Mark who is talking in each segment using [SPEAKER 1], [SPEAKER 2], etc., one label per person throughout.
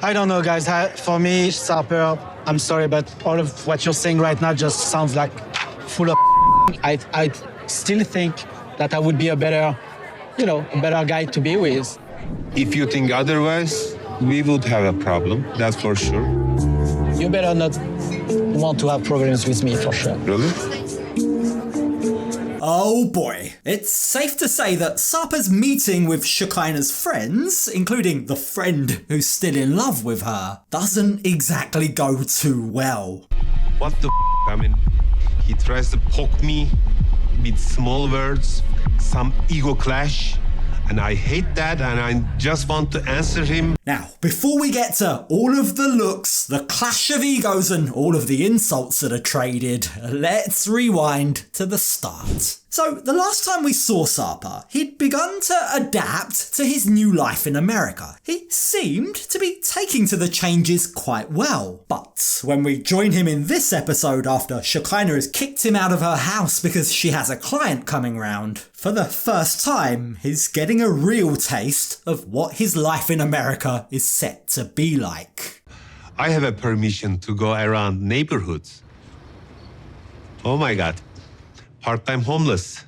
[SPEAKER 1] I don't know, guys. For me, Sarper, I'm sorry, but all of what you're saying right now just sounds like full of I still think that I would be a better guy to be with.
[SPEAKER 2] If you think otherwise, we would have a problem, that's for sure.
[SPEAKER 1] You better not want to have problems with me, for sure.
[SPEAKER 2] Really?
[SPEAKER 3] Oh boy. It's safe to say that Sarper's meeting with Shekinah's friends, including the friend who's still in love with her, doesn't exactly go too well.
[SPEAKER 2] What the I mean, he tries to poke me with small words, some ego clash, and I hate that, and I just want to answer him.
[SPEAKER 3] Now, before we get to all of the looks, the clash of egos, and all of the insults that are traded, let's rewind to the start. So, the last time we saw Sarper, he'd begun to adapt to his new life in America. He seemed to be taking to the changes quite well. But when we join him in this episode after Shekinah has kicked him out of her house because she has a client coming round, for the first time, he's getting a real taste of what his life in America is set to be like.
[SPEAKER 2] I have a permission to go around neighborhoods. Oh my God. Part-time homeless.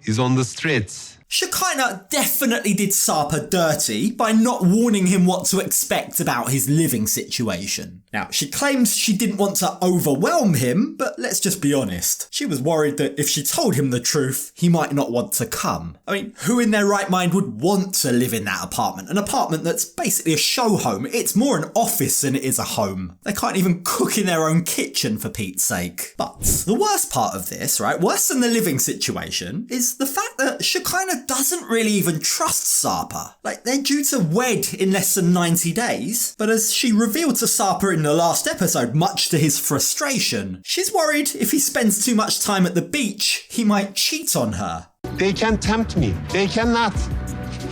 [SPEAKER 2] He's on the streets.
[SPEAKER 3] Shekinah definitely did Sarper dirty by not warning him what to expect about his living situation. Now, she claims she didn't want to overwhelm him, but let's just be honest. She was worried that if she told him the truth, he might not want to come. I mean, who in their right mind would want to live in that apartment? An apartment that's basically a show home. It's more an office than it is a home. They can't even cook in their own kitchen, for Pete's sake. But the worst part of this, right, worse than the living situation, is the fact that Shekinah doesn't really even trust Sarper. Like, they're due to wed in less than 90 days, but as she revealed to Sarper in the last episode, much to his frustration, she's worried if he spends too much time at the beach, he might cheat on her.
[SPEAKER 2] They can tempt me. They cannot.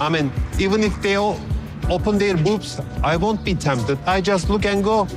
[SPEAKER 2] I mean, even if they all open their boobs, I won't be tempted. I just look and go.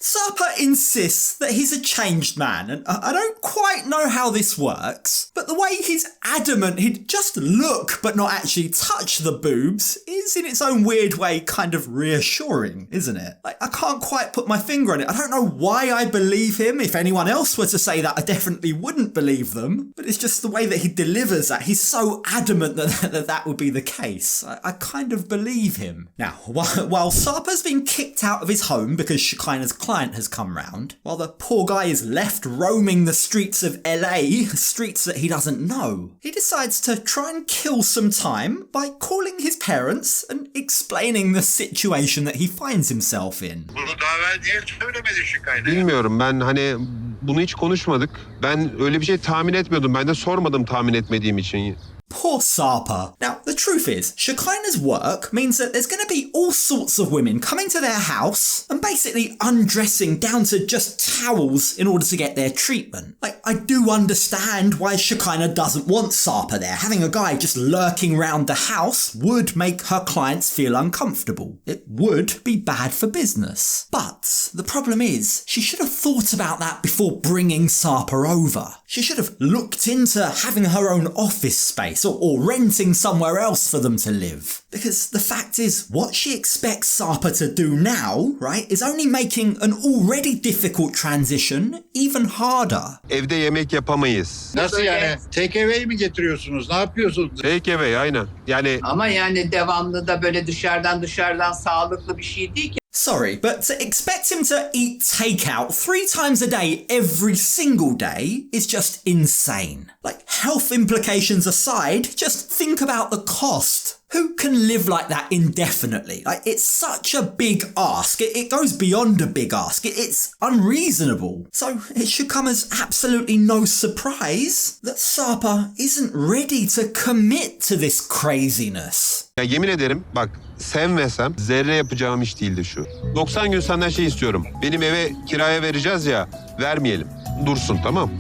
[SPEAKER 3] Sarper insists that he's a changed man, and I don't quite know how this works, but the way he's adamant he'd just look but not actually touch the boobs is in its own weird way kind of reassuring, isn't it? Like, I can't quite put my finger on it. I don't know why I believe him. If anyone else were to say that, I definitely wouldn't believe them, but it's just the way that he delivers that. He's so adamant that would be the case. I kind of believe him. Now, while Sarper's been kicked out of his home because Shekinah's client has come round, while the poor guy is left roaming the streets of LA, streets that he doesn't know, he decides to try and kill some time by calling his parents and explaining the situation that he finds himself in.
[SPEAKER 4] Bunu daha evvel niye söylemedi Shekinah?
[SPEAKER 2] Bilmiyorum, ben hani bunu hiç konuşmadık. Ben öyle bir şey tahmin etmiyordum. Ben de sormadım tahmin etmediğim için.
[SPEAKER 3] Poor Sarper. Now, the truth is, Shekinah's work means that there's going to be all sorts of women coming to their house and basically undressing down to just towels in order to get their treatment. Like, I do understand why Shekinah doesn't want Sarper there. Having a guy just lurking around the house would make her clients feel uncomfortable. It would be bad for business. But the problem is, she should have thought about that before bringing Sarper over. She should have looked into having her own office space or renting somewhere else for them to live. Because the fact is, what she expects Sarper to do now, right, is only making an already difficult transition even harder.
[SPEAKER 2] Evde yemek yapamayız.
[SPEAKER 4] Nasıl yani? Take away mi getiriyorsunuz? Ne yapıyorsunuz?
[SPEAKER 2] Take away, aynen. Yani
[SPEAKER 5] Ama yani devamlı da böyle dışarıdan sağlıklı bir şey değil ki.
[SPEAKER 3] Sorry, but to expect him to eat takeout 3 times a day every single day is just insane. Like, health implications aside, just think about the cost. Who can live like that indefinitely? Like, it's such a big ask. It goes beyond a big ask. It's unreasonable. So it should come as absolutely no surprise that Sarper isn't ready to commit to this craziness.
[SPEAKER 2] ya yemin ederim bak, sevmesem zerre yapacağım iş değildi şu. 90 gün senden şey istiyorum. Benim eve kiraya vereceğiz ya, vermeyelim. Dursun, tamam?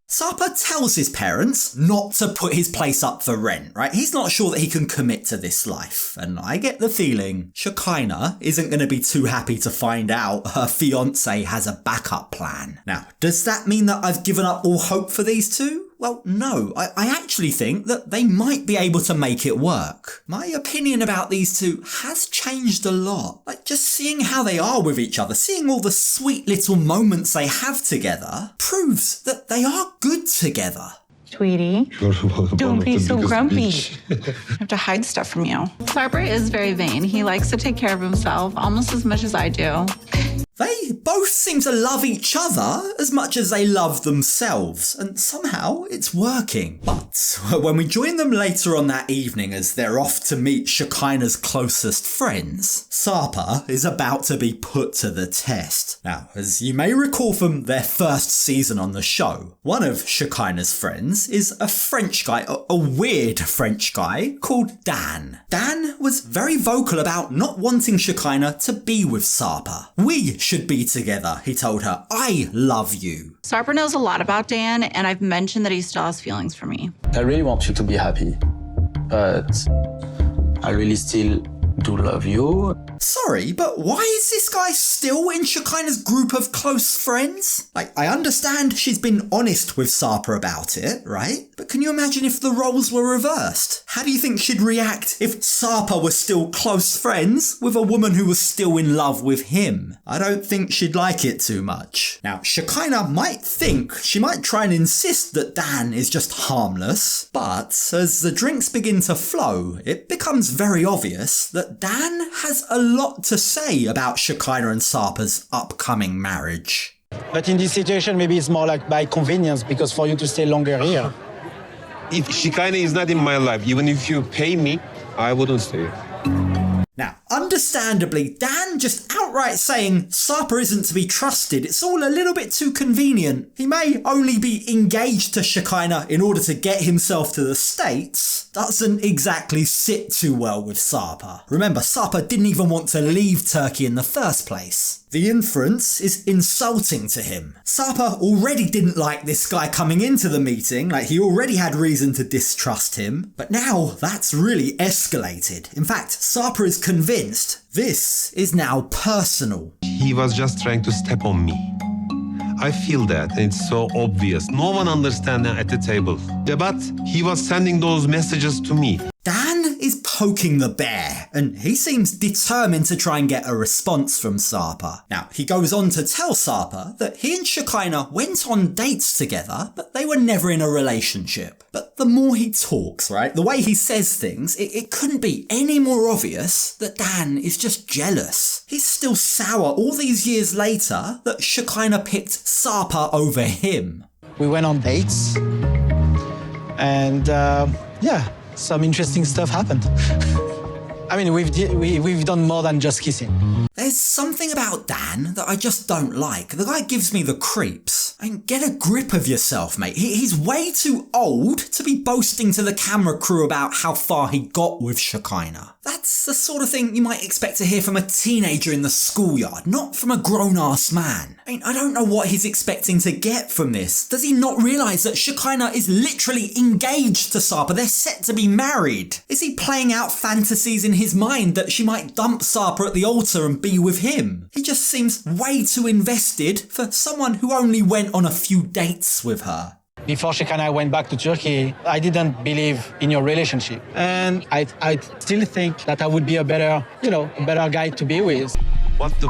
[SPEAKER 3] Sarper tells his parents not to put his place up for rent, right? He's not sure that he can commit to this life. And I get the feeling Shekinah isn't going to be too happy to find out her fiancé has a backup plan. Now, does that mean that I've given up all hope for these two? Well, no, I actually think that they might be able to make it work. My opinion about these two has changed a lot. Like, just seeing how they are with each other, seeing all the sweet little moments they have together, proves that they are good together.
[SPEAKER 6] Sweetie, don't be so grumpy.
[SPEAKER 7] I have to hide stuff from you. Sarper is very vain. He likes to take care of himself almost as much as I do.
[SPEAKER 3] They both seem to love each other as much as they love themselves, and somehow it's working. But when we join them later on that evening as they're off to meet Shekinah's closest friends, Sarper is about to be put to the test. Now, as you may recall from their first season on the show, one of Shekinah's friends is a French guy, a weird French guy called Dan. Dan was very vocal about not wanting Shekinah to be with Sarper. We should be together, he told her. I love you.
[SPEAKER 7] Sarper knows a lot about Dan, and I've mentioned that he still has feelings for me.
[SPEAKER 8] I really want you to be happy, but I really still do love you.
[SPEAKER 3] Sorry, but why is this guy still in Shekinah's group of close friends? Like, I understand she's been honest with Sarper about it, right? But can you imagine if the roles were reversed? How do you think she'd react if Sarper was still close friends with a woman who was still in love with him? I don't think she'd like it too much. Now, Shekinah might think she might try and insist that Dan is just harmless, but as the drinks begin to flow, it becomes very obvious that Dan has a lot to say about Shekinah and Sarper's upcoming marriage.
[SPEAKER 1] But in this situation, maybe it's more like by convenience, because for you to stay longer here.
[SPEAKER 2] If Shekinah is not in my life, even if you pay me, I wouldn't stay.
[SPEAKER 3] Now, understandably, Dan just outright saying Sarper isn't to be trusted, it's all a little bit too convenient. He may only be engaged to Shekinah in order to get himself to the States, doesn't exactly sit too well with Sarper. Remember, Sarper didn't even want to leave Turkey in the first place. The inference is insulting to him. Sarper already didn't like this guy coming into the meeting, like he already had reason to distrust him, but now that's really escalated. In fact, Sarper is convinced this is now personal.
[SPEAKER 2] He was just trying to step on me. I feel that, and it's so obvious. No one understands that at the table. But he was sending those messages to me.
[SPEAKER 3] Dan is poking the bear, and he seems determined to try and get a response from Sarper. Now, he goes on to tell Sarper that he and Shekinah went on dates together, but they were never in a relationship. But the more he talks, right, the way he says things, it couldn't be any more obvious that Dan is just jealous. He's still sour all these years later that Shekinah picked Sarper over him.
[SPEAKER 1] We went on dates, and yeah, some interesting stuff happened. I mean, we've done more than just kissing.
[SPEAKER 3] There's something about Dan that I just don't like. The guy gives me the creeps. I mean, get a grip of yourself, mate. He's way too old to be boasting to the camera crew about how far he got with Shekinah. That's the sort of thing you might expect to hear from a teenager in the schoolyard, not from a grown-ass man. I mean, I don't know what he's expecting to get from this. Does he not realise that Shekinah is literally engaged to Sarper? They're set to be married. Is he playing out fantasies in his mind that she might dump Sarper at the altar and be with him? He just seems way too invested for someone who only went on a few dates with her.
[SPEAKER 1] Before Shekinah went back to Turkey, I didn't believe in your relationship. And I still think that I would be a better guy to be with.
[SPEAKER 2] What the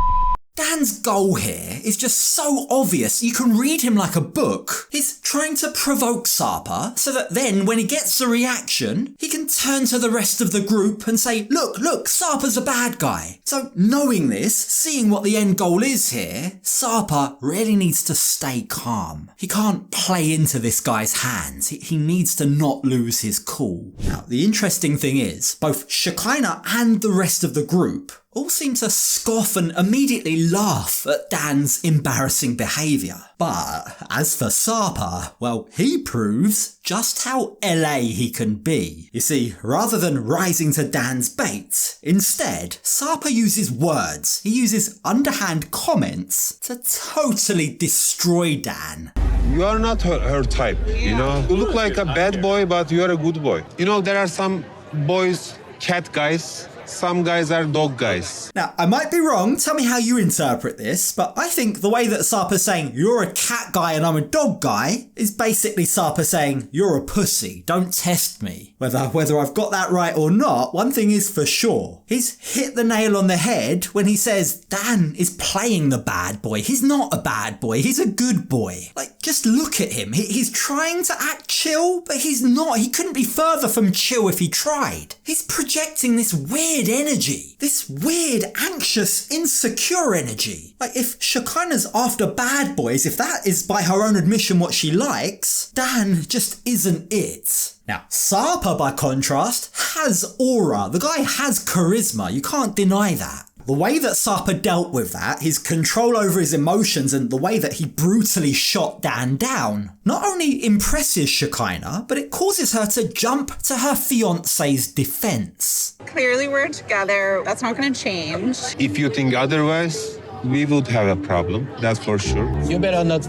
[SPEAKER 3] Dan's goal here is just so obvious, you can read him like a book. He's trying to provoke Sarper so that then when he gets a reaction, he can turn to the rest of the group and say, look, Sarper's a bad guy. So knowing this, seeing what the end goal is here, Sarper really needs to stay calm. He can't play into this guy's hands. He needs to not lose his cool. Now, the interesting thing is, both Shekinah and the rest of the group all seem to scoff and immediately laugh at Dan's embarrassing behaviour. But as for Sarper, well, he proves just how LA he can be. You see, rather than rising to Dan's bait, instead, Sarper uses words. He uses underhand comments to totally destroy Dan.
[SPEAKER 2] You are not her type, you know? You look like a bad boy, but you are a good boy. You know, there are some boys, cat guys, Some guys are dog guys.
[SPEAKER 3] Now, I might be wrong, tell me how you interpret this, but I think the way that Sarper's saying, you're a cat guy and I'm a dog guy, is basically Sarper saying, you're a pussy, don't test me. Whether I've got that right or not, one thing is for sure. He's hit the nail on the head when he says Dan is playing the bad boy. He's not a bad boy, he's a good boy. Like, just look at him. He's trying to act chill, but he's not. He couldn't be further from chill if he tried. He's projecting this weird energy, this weird, anxious, insecure energy. Like, if Shekinah's after bad boys, if that is by her own admission what she likes, Dan just isn't it. Now, Sarper, by contrast, has aura. The guy has charisma. You can't deny that. The way that Sarper dealt with that, his control over his emotions and the way that he brutally shot Dan down, not only impresses Shekinah, but it causes her to jump to her fiancé's defense.
[SPEAKER 7] Clearly we're together. That's not going to change.
[SPEAKER 2] If you think otherwise, we would have a problem, that's for sure.
[SPEAKER 1] You better not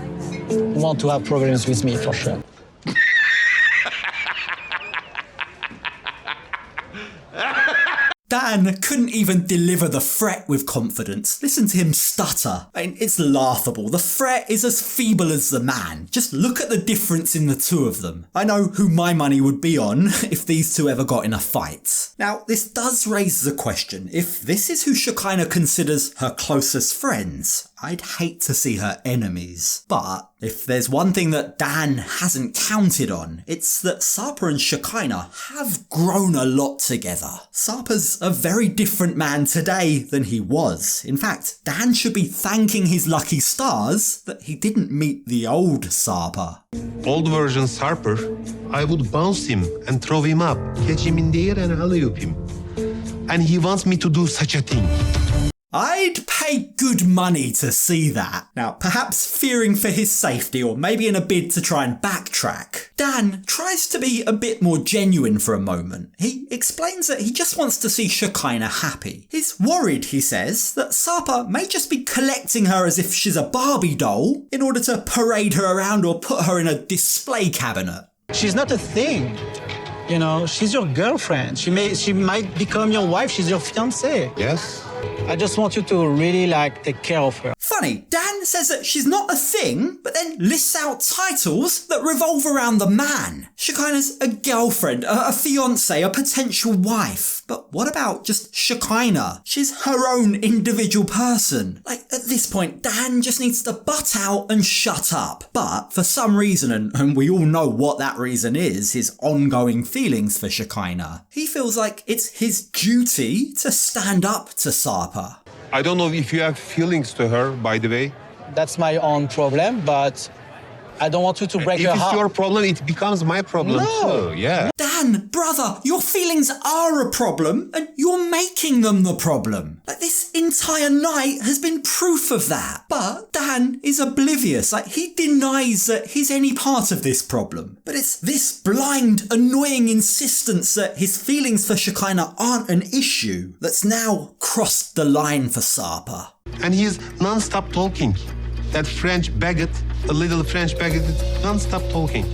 [SPEAKER 1] want to have problems with me, for sure.
[SPEAKER 3] Dan couldn't even deliver the threat with confidence. Listen to him stutter. I mean, it's laughable. The threat is as feeble as the man. Just look at the difference in the two of them. I know who my money would be on if these two ever got in a fight. Now, this does raise the question. If this is who Shekinah considers her closest friends, I'd hate to see her enemies. But if there's one thing that Dan hasn't counted on, it's that Sarper and Shekinah have grown a lot together. Sarper's a very different man today than he was. In fact, Dan should be thanking his lucky stars that he didn't meet the old Sarper.
[SPEAKER 2] Old version Sarper, I would bounce him and throw him up, catch him in the air and alley-oop him. And he wants me to do such a thing.
[SPEAKER 3] I'd pay good money to see that. Now, perhaps fearing for his safety or maybe in a bid to try and backtrack, Dan tries to be a bit more genuine for a moment. He explains that he just wants to see Shekinah happy. He's worried, he says, that Sarper may just be collecting her as if she's a Barbie doll in order to parade her around or put her in a display cabinet.
[SPEAKER 1] She's not a thing. You know, she's your girlfriend. She might become your wife. She's your fiancée.
[SPEAKER 2] Yes?
[SPEAKER 1] I just want you to really, take care of her.
[SPEAKER 3] Funny, Dan says that she's not a thing, but then lists out titles that revolve around the man. Shekinah's a girlfriend, a fiancée, a potential wife. But what about just Shekinah? She's her own individual person. At this point, Dan just needs to butt out and shut up. But for some reason, and we all know what that reason is, his ongoing feelings for Shekinah, he feels like it's his duty to stand up to Sarper.
[SPEAKER 2] I don't know if you have feelings to her, by the way.
[SPEAKER 1] That's my own problem, but I don't want you to break her
[SPEAKER 2] If
[SPEAKER 1] heart.
[SPEAKER 2] it's your problem, it becomes my problem
[SPEAKER 1] No.
[SPEAKER 2] too, yeah.
[SPEAKER 3] Dan, brother, your feelings are a problem and you're making them the problem. This entire night has been proof of that. But Dan is oblivious. He denies that he's any part of this problem. But it's this blind, annoying insistence that his feelings for Shekinah aren't an issue that's now crossed the line for Sarper.
[SPEAKER 2] And he's non-stop talking. That French baguette, the little French baguette, non-stop talking.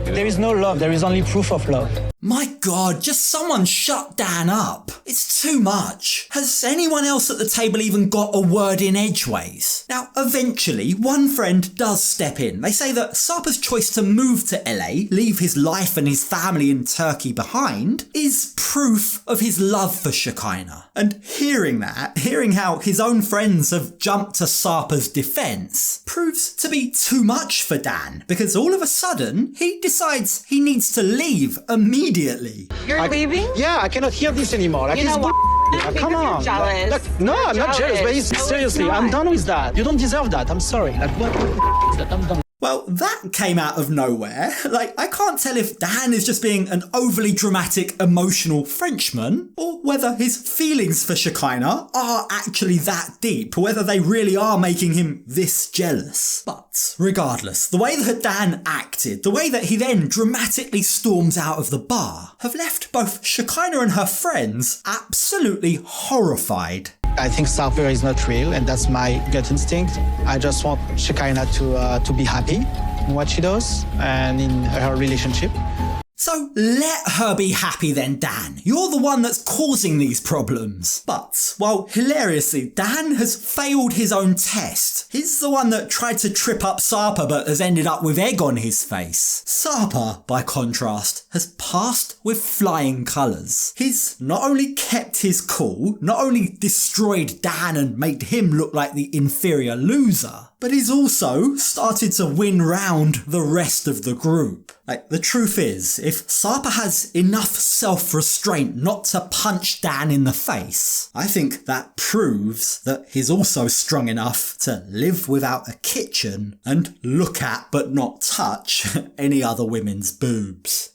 [SPEAKER 1] There is no love. There is only proof of love.
[SPEAKER 3] My God, just someone shut Dan up. It's too much. Has anyone else at the table even got a word in edgeways? Now, eventually, one friend does step in. They say that Sarper's choice to move to LA, leave his life and his family in Turkey behind, is proof of his love for Shekinah. And hearing how his own friends have jumped to Sarper's defense, proves to be too much for Dan, because all of a sudden, he decides he needs to leave immediately.
[SPEAKER 7] You're leaving?
[SPEAKER 1] Yeah, I cannot hear this anymore.
[SPEAKER 7] You know what? Because
[SPEAKER 1] Come on.
[SPEAKER 7] you're jealous.
[SPEAKER 1] No,
[SPEAKER 7] You're
[SPEAKER 1] I'm not jealous, but
[SPEAKER 7] No,
[SPEAKER 1] seriously,
[SPEAKER 7] it's
[SPEAKER 1] I'm
[SPEAKER 7] not.
[SPEAKER 1] done with that. You don't deserve that. I'm sorry. What is that? I'm done.
[SPEAKER 3] Well, that came out of nowhere. I can't tell if Dan is just being an overly dramatic, emotional Frenchman, or whether his feelings for Shekinah are actually that deep, whether they really are making him this jealous. But regardless, the way that Dan acted, the way that he then dramatically storms out of the bar, have left both Shekinah and her friends absolutely horrified.
[SPEAKER 1] I think Sarper is not real, and that's my gut instinct. I just want Shekinah to be happy in what she does and in her relationship.
[SPEAKER 3] So let her be happy then, Dan. You're the one that's causing these problems. But, well, hilariously, Dan has failed his own test. He's the one that tried to trip up Sarper but has ended up with egg on his face. Sarper, by contrast, has passed with flying colours. He's not only kept his cool, not only destroyed Dan and made him look like the inferior loser, but he's also started to win round the rest of the group. Like, the truth is, if Sarper has enough self-restraint not to punch Dan in the face, I think that proves that he's also strong enough to live without a kitchen and look at but not touch any other women's boobs.